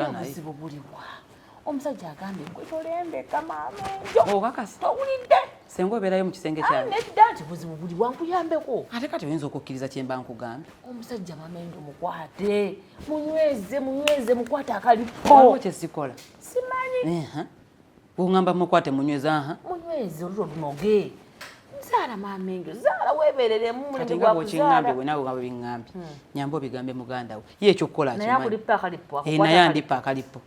kola naye obuzibu buliwa omusajja agambye gwe tolembeka maamenjo okakasi owulidde senga obeerayo mu kisenge kyawe nedda nti buzibu buliwa nkuyambeko ate kati oyinza okukkiriza kye mba nkugambye omusajja maamenjo mukwate munyweze mukwate akalipo waliwo kyesikola simanyi oŋŋamba mukwate munyweza munyweze olulo lunoge zaala maamenjo zaala weebereremu kati nga bwokiŋŋambye bwe naawe nga bwe biŋŋambye nyamba obigambe muganda we ye ekyokukola akimanyi naye andipa akalipo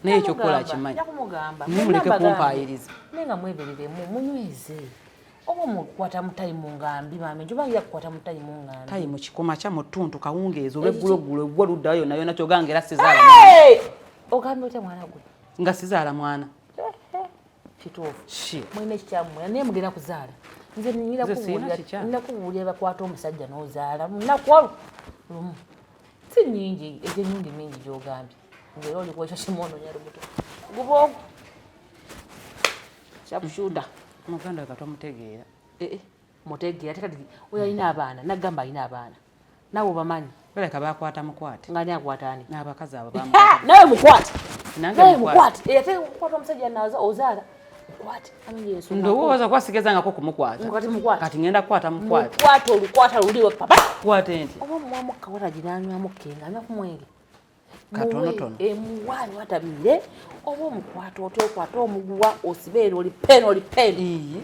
naye ekyokukola akimanyi nimuleke kumpaayiriza naye nga mwebereremu munyweze oba mukwata mu tayimu ngambi maamenjo oba yakukwata mu tayimu ngambi tayimu kikoma kya mu ttuntu kawungeezi olw'egguloggulo gwe luddayo yonna yonna kyogange era sizaala ogambye otya mwana gwe nga sizaala mwana kituufu mwine ekyammwe naye mugenda kuzaala nze nina kubuulira bakwata omusajja n'ozaala lunaku lumu si nyingi egyenyingi mingi gyogambye ngaera olikuwa ekyo kimwononya lubuto guboogu kyakushuda muganda we katwamutegeera mutegeera ate kati oyo alina abaana nagamba alina abaana nawe obamanyi baleka bakwata mukwate nga ani akwataani n'abakazi abo nawe mukwate nawe mukwate ate kukwata omusajja naza ozaala mukwate ndowooza kwasigezangako kumukwata kati ngenda kukwata mukwate olukwata luliwe papa kwate nti oba muwamukka wala ginanywamu kenga anywa ku mwenge katonotono emuwaani watabire oba omukwata otyokwata omuguwa osibeera oli peni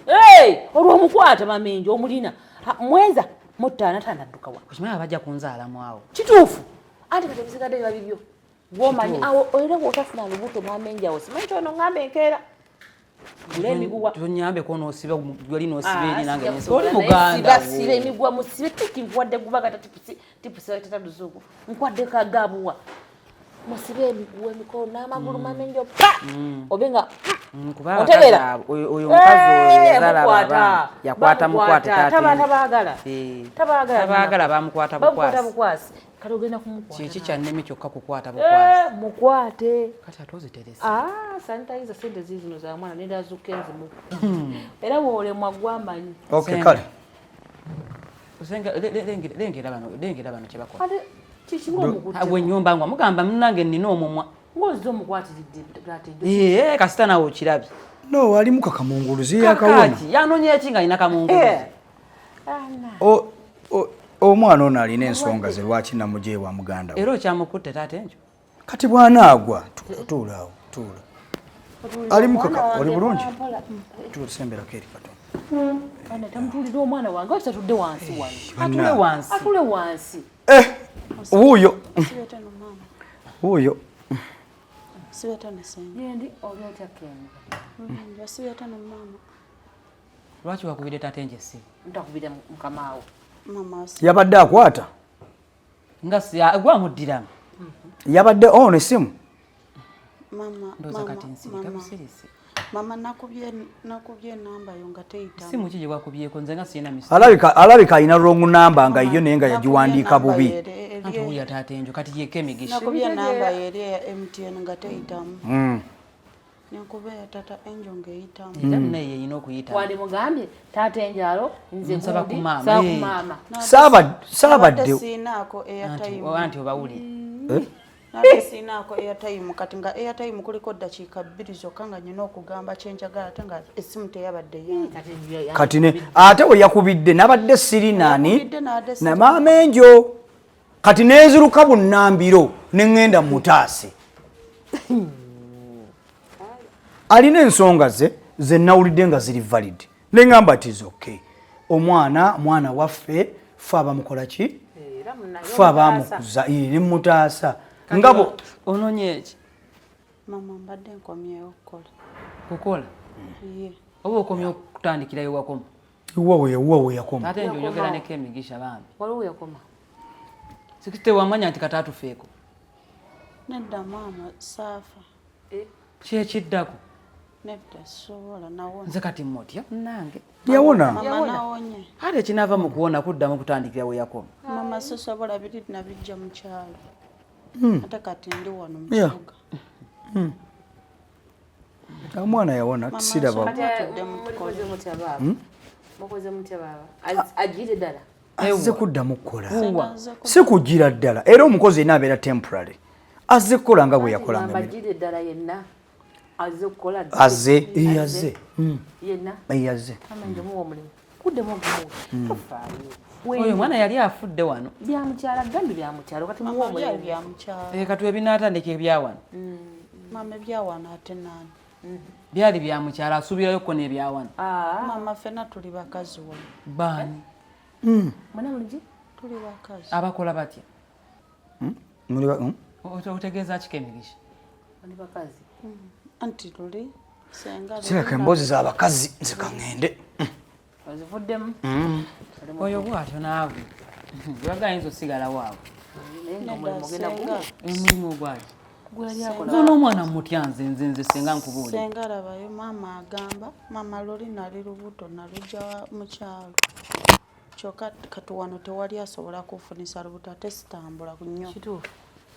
olwomukwata mamenjo omulina mweza mutaana tanadduka wa okimanyi abajja kunzaalamu awo kituufu anti kati ebisigadde biba bibyo gwomanyi awo era bwotafuna lubuto mwamenjo awo simanyi kyono ŋŋamba enkeera gula emiguwa tonyambeko noosiba gwali noosiba eri nange oli muganda siba emiguwa musibe tuki nkuwadde gubagata tipusi tatadduzuku nkwadde kagabuwa musibe emiguwa emikono n'amagulu mamenjo pa obe nga otegeera oyo omukazi yakwata mukwate tabaagala bamukwata bukwasi kati ogenda kumukwata kiki kyannemi kyokka kukwata bukwasi mukwate kati ate oziterese sanitayiza sente zizino za mwana nendazuka enzimu era bwolemwa gwamanyi kale lengera bano kyebakola bwenyumba ngwa mugamba munange nnina omumwa ngozi omukwatiridde kasita nawe okirabye no alimu kakamunguluzi yakawona yanoonya eki nga alina kamunguluzi omwana ono alina ensonga ze lwaki namujeewa muganda we era okyamukutte taata enjo kati bw'anaagwa tuulaawo tuula alimu kaka oli bulungi tuusemberako eri katono tamutulira omwana wange okitatudde wansi wano atule wansi wuuyo wuuyo yendi oli otya kenga lwaki wakubidde taata enjo essimu ntakubidde mukamaawo yabadde akwata nga gwamuddiramu yabadde ono essimu ndooza kati nsirika busirisi mama nakubye namba yo nga teyita simu ki gye gwakubyeko nze nga sirina misi alabika alina wrong namba nga yo naye nga yagiwandiika bubi anti wuya taata enjo kati yeko emigisha nakubye namba eri ya MTN nga teyitamu nekuba ya tata enjo ng'eyitamu era naye yeyina okuyitamu wandi mugambye taata enjalo nze nsaba gundi kumaama saabadde siinaako airtime anti obawulire nate siinaako airtime kati nga airtime kuliko ddakiika 2 zokka nga nyina okugamba kyenjagala ate nga essimu teyabadde kati ne ate we yakubidde nabadde sirinaani na maama enjo kati neeziruka bunnambiro neŋŋenda mutaase alina ensonga ze nawulidde nga ziri valid neŋŋamba tizoke omwana waffe fe abamukola ki fe abamukuza nemutaasa ngabo ononye eki mama mbadde nkomyewo kukola oba okomye okutandikirayo wakoma wuwe yakoma ate nti oyogera neko emigisha bambi waliwo yakoma sikite wamanya nti kataatufeeko nedda maama saafa kyekiddako nedda sobola nawona nze kati mmotya nange yawona mama nawonye ate ekinaava mu kuwona kuddamu kutandikirawo yakoma mama sisobola biri nabijja mu kyalo ate kati ndi wano mu kibuga omwana yawona kisiraba mukoze mutya baaba ajire ddala azze kuddamu kukola si kugira ddala era omukozi yenna abeera temporary azze kukola nga bwe yakola mbagire ddala yenna azze kukola azze yazze yenna yazze amenje muwo mulimu kuddemu ogumu oyo mwana yali afudde wano byamukyala gambi byamukyalo kati muwo mulimu byamukyala kati ebinaatandika ebyawano mama ebyawano ate nani byali byamukyala asuubirayo kko n'ebyawano mama fena tuli bakazi wano baani mwana muligi tuli bakazi abakola batya otegeeza kikemigisha bali bakazi anti tuli senga kireka emboozi z'abakazi zikaŋŋende ozivuddemu oyo bwatyo naawe yagayinza osigala waabwe omulimu ogwaki zona omwana mutya nze senga nkubuulira senga labayo maama agamba mama luli nali lubuto nalujja mu kyalo kyokka kati wano tewali asobola kufunisa lubuto ate sitambula ku nnyo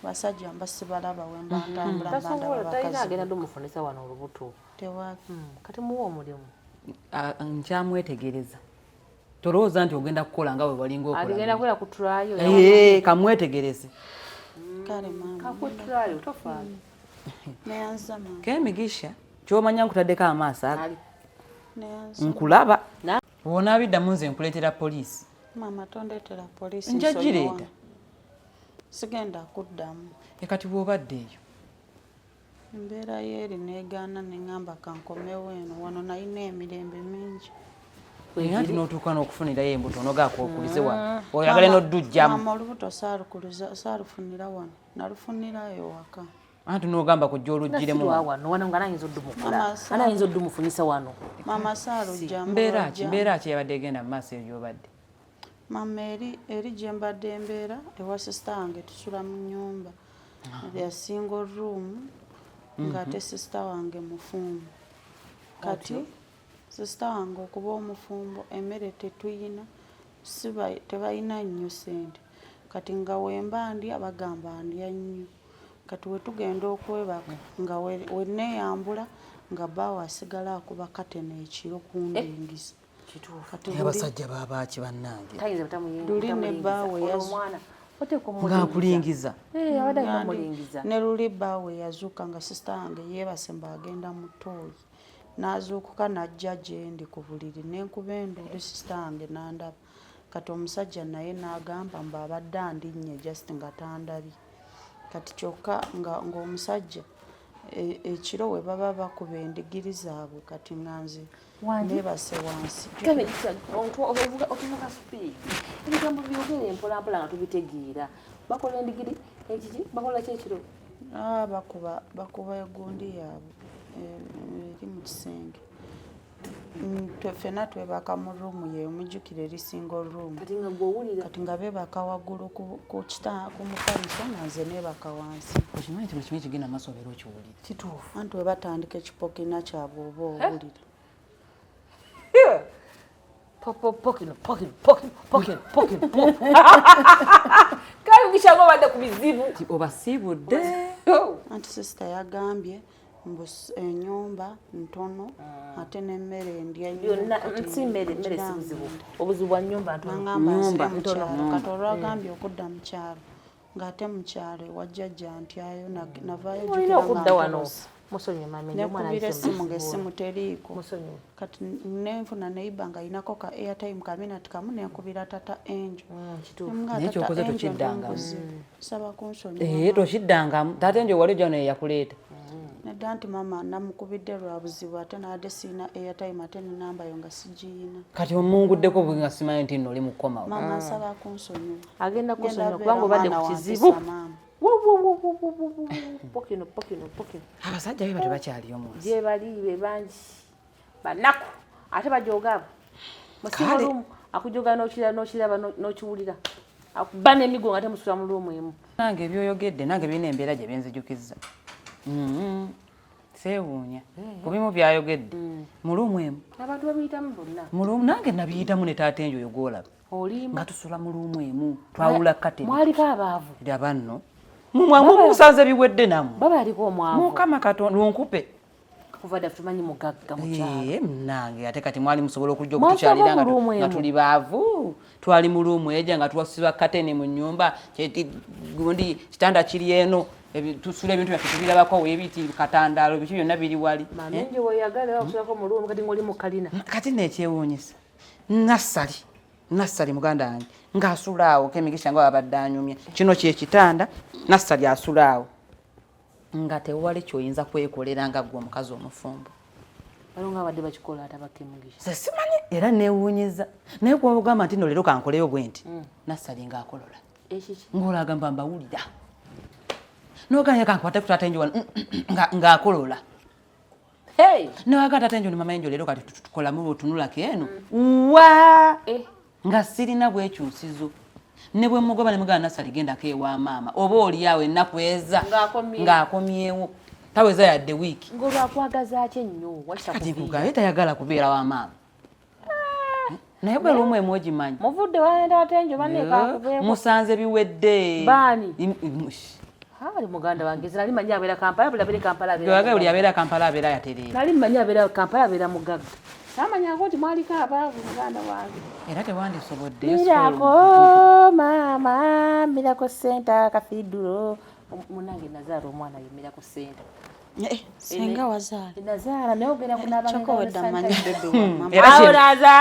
basajja mba sibalaba we mba ntambula talina agenda dumufunisa wano olubuto tewali kati muwa omulimu nkyamwetegereza tolowooza nti ogenda kukola nga we walinga agenda kukola ku tulayo kamwetegereze kale mama kakutulayo tofaali neyanza mama kemigisha kyomanya nkutaddeko amaaso ago neyanza nkulaba wonaabiddamu nze nkuleetera poliisi mama tondeetera poliisi njagireeta sigenda kuddamu kati bw'obadde eyo embeera yeeri negaana neŋŋamba kankomewo eno wano nalina emirembe mingi era nti n'otuuka n'okufunirayo embuto onogaako okulize wano oyagale n'oddujjamu mama olubuto saalufunira wano nalufunirayo waka anti n'ogamba kujja oluggiremu wano nga anayinza oddumufunyisa wano mama saalujjamu mbeera ki yabadde egenda mu maaso eyo gy'obadde mama eri gye mbadde embeera ewa sisita wange tusula mu nnyumba ya single room ng'ate sisita wange mufumbo kati sisita wange okuba omufumbo emmere tetuyina tebalina nnyo sente kati nga wemba ndya bagamba ndya nnyo kati wetugenda okwebaka nga weneeyambula nga bbaawe asigala akuba katene ekiro kundingisa abasajja babaaki bannange luli ne bbaawe ng'akulingiza ne luli bbaawe yazuuka nga sisita wange yeebase mbagenda mu ttooyi n'azuukuka n'ajja gye ndi ku buliri n'enkuba enduuli sisita wange n'andaba kati omusajja naye n'agamba mbu abadde andinnye just nga tandabye kati kyokka ng'omusajja ekiro we baba bakuba endigiri zaabwe kati nga nze neebase wansi otuvuga supiidi ebigambo byogere empolampola nga tubitegeera bakola endigiri ekiki bakola kyekiro bakuba egundi yaabwe eri mu kisenge ffena twebaka mu ruumu ye omujjukira erisinga oluumu kati nga beebaka waggulu ku mufaliso nga nze neebaka wansi okimanyi kino kimu kigenda maaso obeera okiwulira kituufu anti we batandika ekipokina kyabwe oba owulira kalugisha ngo badde ku bizibu obasiibudde anti sisita yagambye ennyumba ntono ate n'emmere endya si mmere si buzibu obuzibu bwa nnyumba ntono kati olwagambye okudda mu kyalo ng'ate mu kyalo ewajjajja ntyayo navaayo olina okudda wano musonyi mami nekubira essimu ng'essimu teriiko kati nenfuna neiba nga ayinako ka airtime kaminati kamu nenkubira tata enjo naye kyokoze tokiddangamu saba kunsonyi tokiddangamu tata enjo wali ojja naye yakuleeta nedda nti mama namukubidde lwa buzibu ate naadde siina airtime ate nenamba yo nga sigiyina kati omunguddeko bwe nga simanyi nti nno oli mukomawo mama nsaba kunsonyiwa agenda kunsonyiwa kubanga obadde ku kizibu pokino abasajja be bati bakyaliyo munsi gye bali be bangi banaku ate bajogaabo musimurumu akujoga n'okiraba n'okiwulira akuba n'emigo nga ate musula mu luumu emu nange ebyoyogedde nange birina embeera gye benzijukizza seewuunya ku bimu byayogedde mu luumu emu abantu babiyitamu bonna nange nabiyitamu ne taata enjo oyo gwolaba nga tusula mu luumu emu twawula kateni mwaliko abaavu laba nno mumusanze biwedde nammwe baba aliko omwavu mukama katonda lunkupe kuva dda tumanyi mugagga mu kyalo munange ate kati mwali musobola okujja okutukyalira nga tuli baavu twali mu luumu eja nga tuwasibwa kateni mu nnyumba gundi kitanda kiri eno tusula ebintu byaffe tubirabako weebiti katandaalo biki byonna biri wali mamenje weyagala wakusulako mu luumu kati ng'oli mu kalina kati neekyewuunyisa nassali muganda wange ng'asulaawo Kemigisha nga wabadde anyumya kino kyekitanda nassali asulaawo nga tewali kyoyinza kwekolera nga gwe omukazi omufumbo balonga abadde bakikola ate Kemigisha simanyi era neewuunyiza naye kuba ogamba nti no leero kankoleyo bwe nti nassali ng'akolola ng'olagamba mbawulira n'oganya kankwate ku taata enjo ng'akolola newaga taata enjo ni mama enjo leero kati tukolamu otunulako eno wa nga sirina bwekyusizo ne bwe mugoba ne mugana Nassali gendako ewa maama oba oli awo ennaku eza ng'akomyewo taweza yadde wiiki ng'olwakwagaza ki ennyo kati nkugaye tayagala kubeera wa maama naye bwe lumu emu ogimanyi muvudde wagenda atenjo banekakubeeko musanze biwedde baani ali muganda wange nali manyi abeera Kampala bulabire Kampala oli abeera Kampala abeera yatereera nali manyi abeera Kampala abeera mugagga samanyako nti mwaliko abaavu muganda wange era tewandisobodde Mirako maama Mirako Center Cathedral munange Nazaala omwana ye Mirako Center senga wazaala Nazaala naye ogenda kunabanga manyi bebe wa mama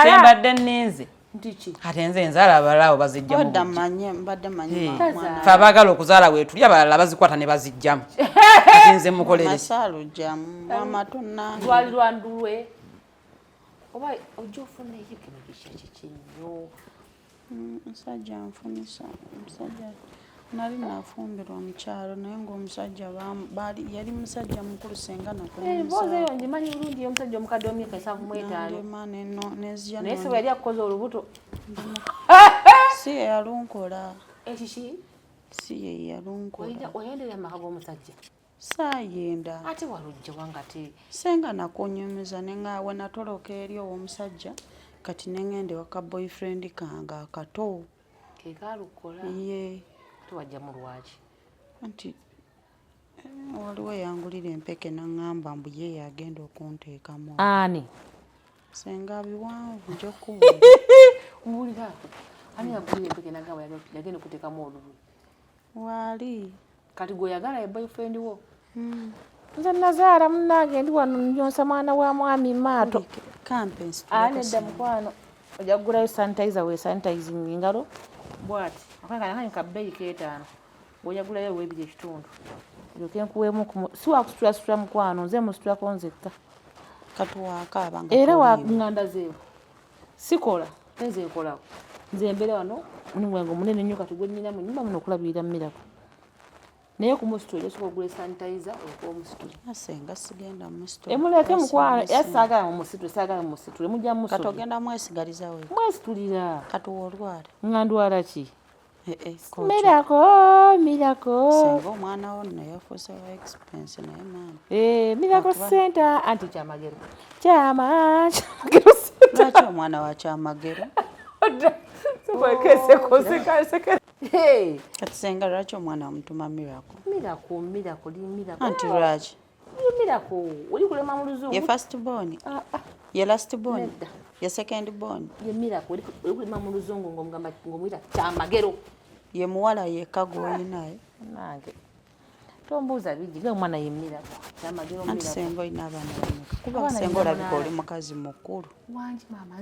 kyembadde nninze ate nze nzaala abalaawo bazijja mu fe abaagala okuzaala weetuli abalala bazikwata ne bazijjamu ate nze mukolere twalirwa ndulwe oba ojja ofuna eyo Kemigisha kikinyo musajja nfunisa musajja nali nafumbirwa mu kyalo naye ng'omusajja yali musajja mukulu senga nakuemboozi eyo ngimanyi bulungi eyo omusajja omukadde w'emyaka 75 naye se bwe yali akukoze olubuto si ye yalunkola ekiki si ye yalunkola oyenderera amaka g'omusajja saayenda ate walujja wangate senga nakunyumiza we natoloka eri ow'omusajja kati neŋŋende waka boyfriend kange akato kekalukola ye tuwajja mu lwaki anti waliwo yangulira empeke naŋŋamba mbu ye yagenda okunteekamu ani senga biwanvu njokubu muwulira ani yagulira empeke nagamba yagenda okuteekamu olubu waali kati gweoyagala ye boyfriend wo nze Nazaala munnange ndi wano nyonsa mwana wa mwami maato nedda mukwano ojja kugulayo sanitizer we sanitizing engalo bwati akakani kabbeeyi keetaano bw'ojagulayo weebiri ekitundu olyoke nkuweemu si wakusitula mukwano nze musitulako nzekka era waŋŋanda zeewo sikola nze nkolako nze mbeera wano mulimu munene nnyo kati gwe nnina mu nnyumba muno okulabirira Mirako naye ku musitule osobola okugula sanitizer okuba omusitule asenga sigenda musitule emuleke mukwano yasaagala mu musitule saagala mu musitule mujja mu kati ogenda mwesigaliza we mwesitulira kati wolwala ngandwala ki Mirako senga omwana wo nno yafuuse wa expense naye maama Mirako Center anti kyamagero lwaki omwana wa kyamagero kati senga lwaki omwana wamutuma Mirako anti lwaki oli kulema mu luzungu ye first born ye last born ye second born ye Mirako oli kulema mu luzungu ng'omuyita kyamagero ye muwala yekka gw'olinaye nange tombuuza bigi ge omwana ye Mirako kyamagero anti senga olina abaana bameka kuba senga olabika oli mukazi mukulu wangi maama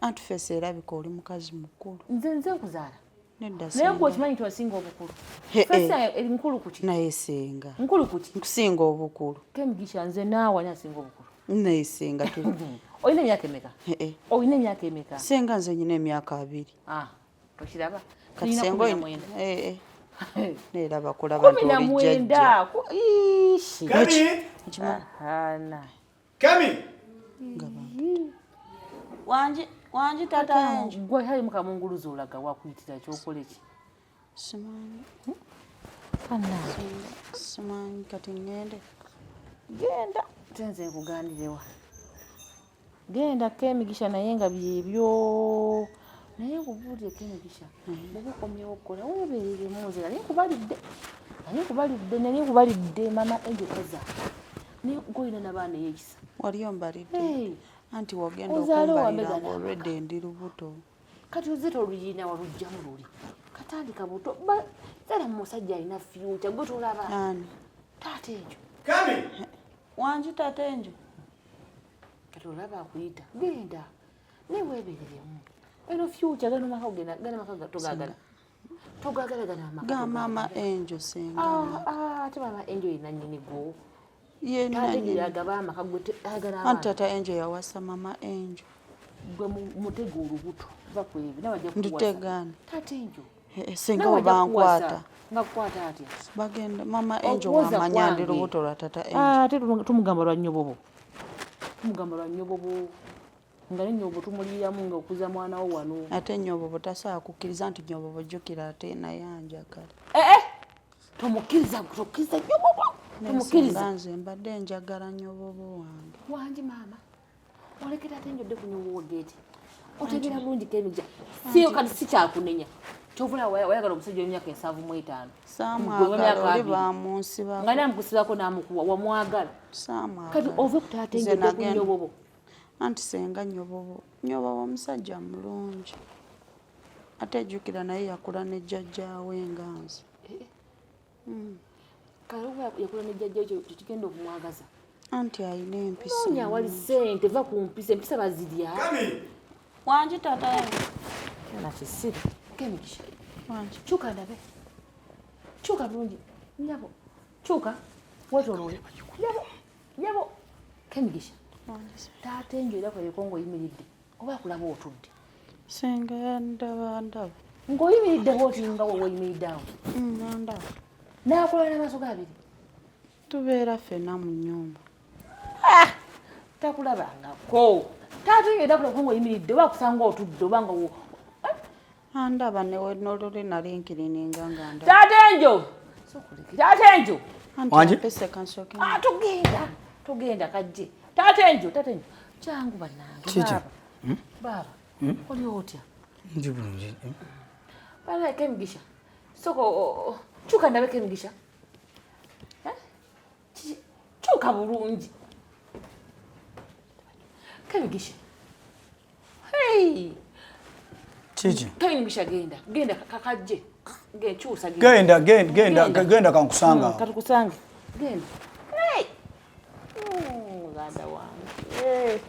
anti fesi erabika oli mukazi mukulu nze nkuzaala nedda naye gwe okimanyi nti wasinga obukulu fesi eri nkulu kuki naye senga nkulu kuki nkusinga obukulu Kemigisha nze naawe ani asinga obukulu naye senga olina emyaka emeka olina emyaka emeka senga nze nyina emyaka 2 tokiraba kati senga olina neeraba kulaba nti oli jjajja Kami wangi tata gwe hali mukamunguluzi olaga wakuyitira kyokola ki simanyi kati ngende genda tenze nkugandirewa genda Kemigisha naye nga byebyo naye nkubuulire Kemigisha bwoba okomyewo okukola weeberere munze nali nkubalidde mama enjokaza ni goyina nabana yekisa wali ombalidde anti wogenda Ozaala okumbalira owambega already ndi lubuto kati uzito oluyina walujjamu luli katandika buto zala musajja alina future gwe tolaba ani taata enjo wanji taata enjo kati olaba akuyita genda neweebereremu eno future gano maka ogenda gana maka togagala gana maka ga mama enjo senga ate mama enjo yina nnyini gwo anti tata enjo yawasa mama enjo gwe mutego olubuto va kwebi nawajja ndutegana taata enjo senga obankwata ngakukwata atya bagenda mama enjo wamanya ndi lubuto lwa tata enjo ate tumugamba lwa nnyobobo nga nenyobo tumuliramu nga okuza mwana wo wano ate nyobobo tasaa kukkiriza nti nyobobo jjukira ate naye anjagala tomukiriza nyobobo tomukiriza nze mbadde njagala nyobobo wange wangi maama olekera ate njodde ku nyobobo geeti otegera bulungi kemija siyo kati sikyakunenya kyovula wayagala omusajja w'emyaka 7-5 saamwagala oli bamunsibako nga namukusibako namukuwa wamwagala saamwagala kati ove kutaate njodde ku nyobobo anti senga nyobobo omusajja mulungi ate jjukira naye yakula ne jjajjaawe nga nze kale yakula ne jjajjaawe kyekigenda okumwagaza anti alina empisa noonya awali ssente va ku empisa bazirya wangi taata nakisire kemigisha kyuka ndabe kyuka bulungi nyabo kyuka wetolole nyabo kemigisha taata enjo era kwayeko ng'oyimiridde oba akulaba otudde senga yandaba ng'oyimiridde bwoti nga woyimiridde awo ndaba n'akola n'amaaso gabiri tubeera ffenna mu nnyumba takulabangako taata enjo era kulabako ng'oyimiridde oba akusanga otudde oba nga andaba newenolole nali nkirininga nga ndaba taata enjo taata enjo Wangi? tugenda kajje taata enjo kyangu bannange baba oli otya ndi bulungi baleke emigisha soko kyuka ndabeko emigisha kyuka bulungi kemigisha kiki kemigisha genda kakajje genkyusa genda kankusanga katukusange genda muganda wange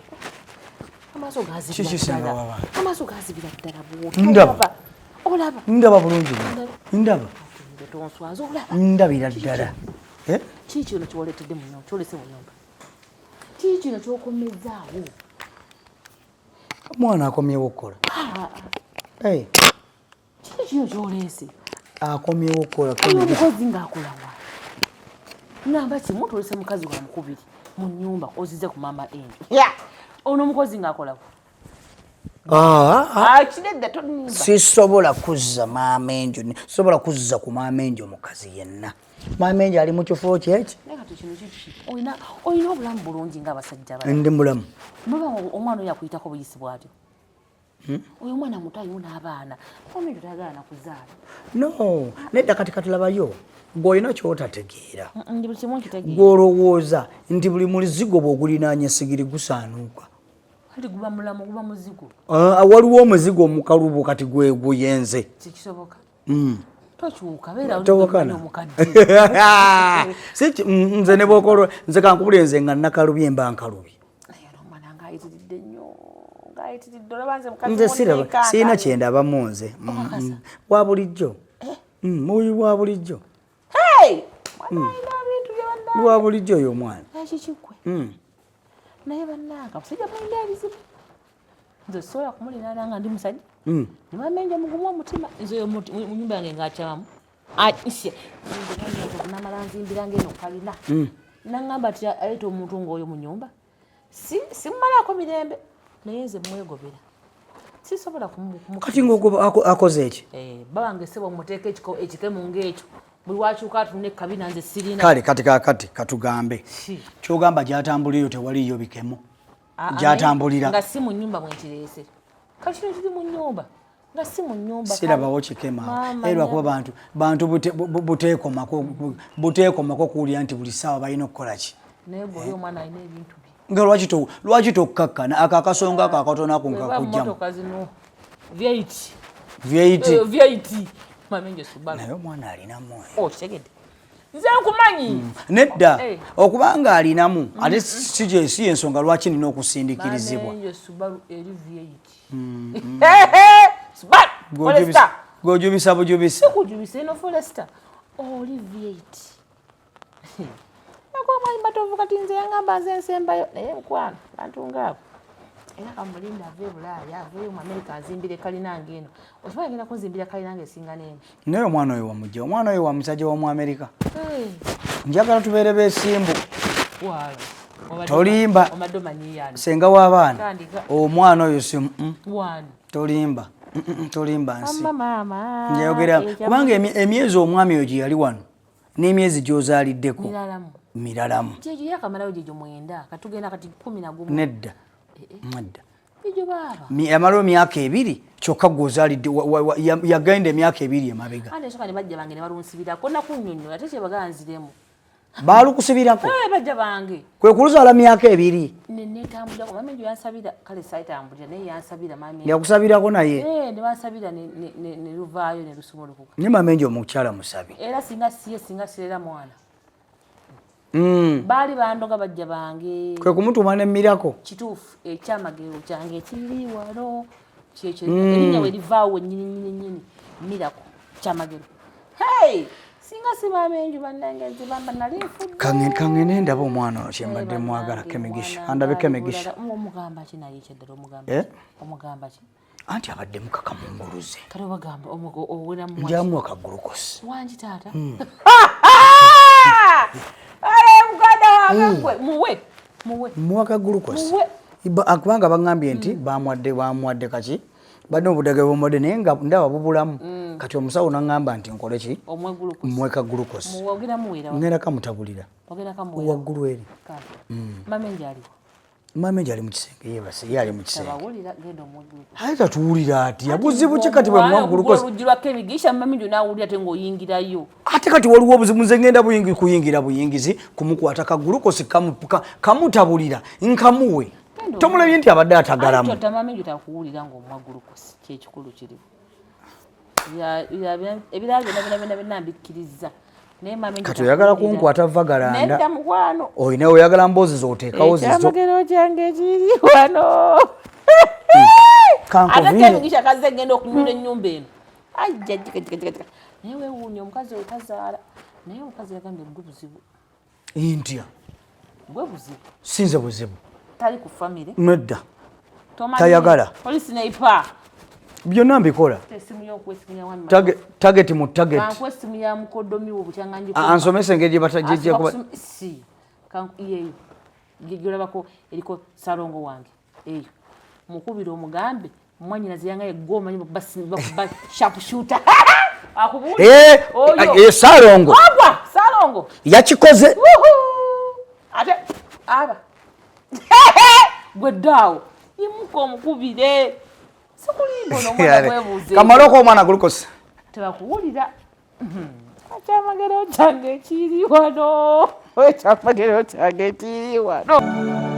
amaaso gazibira ddala ndaba bulungi tonswaza olaba ndabira ddala kiki ono kyoletedde munyumba kyolese mu nyumba kiki kino kyokomezaawo omwana akomyewo okukola kiki kino kyoleese akomyewo okukola omukozi ng'akolawa namba kimu tolese mukazi wa mukubiri mu nyumba ozize ku mama enjo ono omukozi ng'akolawo kidedda tonimba sisobola kuzza maama enjo sobola kuzza ku maama enjo mukazi yenna maama enjo ali mu kifo kyeki olina obulamu bulungi ng'abasajja ndi mulamu noba omwana oyo akuyitako buyisi bwatyo oyo omwana muto ayiwo n'abaana maama enjo tayagala nakuzaala no nedda kati katulabayo gw'olina kyotategeera ndi buli kimu nkitegeera gw'olowooza nti buli muzigo bw'ogulinaanya sigiri gusaanuuka kati guba mulamu guba muzigo waliwo omuzigo omukalubo kati guyenze kikisoboka tokyuka beera omukadde nze ne bwokolwa nze kankubulire nze nga nakalubye mba nkalubye omwana ng'ayitiridde nnyo ng'ayitiridde olaba nze mukazi nze sirina kyendabamu nze wa bulijjo muyi wa bulijjo wa bulijjo oyo omwana kikikwe naye bannanga musajja mulina ebizibu nze sobola kumulinaana nga ndi musajja nimamenja mugumu omutima nze mu nyumba yange ng'akyamu namala nzimbira ngeno kalina naŋŋamba ti aleeta omuntu ng'oyo mu nyumba simumalaako mirembe naye nze mwegobera sisobola kati ng'ogoba akoze eki babange sebo omuteeka ekikemu ng'ekyo buli wakyuka atunula ekkabina nze sirina kale kati katugambe kyogamba gyatambulirayo tewaliyo bikemo gyatambulira nga si mu nnyumba mwekireese kati kino kiri mu nnyumba nga si mu nnyumba sirabawo kikema era kuba bantu buteekomako kuwulira nti buli ssaawa balina okukola ki naye gwe omwana alina ebintu bye nga lwaki tokkakkana ako akasonga ako akatono ako nkakujjamu V8 mamenje Subaru naye omwana alinamu okitegedde nze nkumanyi nedda okubanga alinamu ate si ensonga lwaki nina okusindikirizibwa mamenje Subaru eri V8 Subaru gojubisa bujubisa kujubisa ino Forester oli V8 Nakuwa mwani batovu kati nze yangamba nze nsembayo naye mukwano bantu ngaabo era kamulinda ave Bulaya ave mu America azimbire kalina ngeno osoma ngenda kunzimbira kalina ngesinga nene naye omwana oyo wamujja omwana oyo wamusajja wa mu America njagala tubeere beesimbu tolimba senga w'abaana omwana oyo si tolimba nsi njayogera kubanga emyezi omwami oyo gye yali wano n'emyezi gy'ozaaliddeko miralamu jejo yakamalayo jejo mwenda katugenda kati 11 nedda yamalayo emyaka 2 kyokka gw'ozaalidde yagenda emyaka 2 emabega ande soka ne bajja bange ne balunsibirako nakunyonnyola ate kye baganziremu baalukusibirako bajja bange kwe kuluzaala myaka 2 netambulirako mami njo yansabira kale saitambulira naye yansabira mami yakusabirako naye ne bansabira ne luvaayo ne lusumulukuka ne mami njo omukyala musabi era singa sirera mwana baali bandoga bajja bange kwe kumutuma nemmirako kituufu ekyamagero kyange ekiri wano kyekyo erinnya we livaawo nyini mirako kyamagero singa sibamenju bannange nzibamba nali nfudde kange nendaba omwana kyembadde mwagala Kemigisha andabe Kemigisha omugamba ki naye kyeddala omugamba ki anti abadde mukaka munguluze kale bagamba oweramu njamuwa kagulukosi wangi taata muwa kagulukosi akubanga bagambye nti bamwadde kaki badde obudage bwomwadde naye nga ndaba bubulamu kati omusawo nangamba nti nkole ki mweka glukosi ngenda kamutabulira waggulu eri mamenje ali mukisenge yebase yali mukisenge aye tatuwulira ati yabuzibu ki kati bwe muwa glukosi ate kati waliwo obuzibu nze ngenda kuyingira buyingizi kumukwata ka glukosi kamutabulira nkamuwe tomulabye nti abadde atagalamu kati oyagala kunkwata vagalanda oyina oyagala mboozi zoteekawo zikyamagero kyange kiri wano ate kaze ngenda okunyula ennyumba eno naye wewuunya omukazi oyo tazaala naye omukazi yagambye bwe buzibu ntya bwe buzibu sinze buzibu tali ku famire nedda tayagala polisi neipa byonna mbikola target mu target ansomesa engeri gyolabako eriko salongo wange eyo mukubira omugambe mwanyinazi yangaye gomanyi sharpshooter salongo yakikoze ate aba gweddaawo imuka omukubire kamaloko omwana gulukosi tebakuwulira ekyamagero kyange kiri wano ekyamagero kyange kiri wano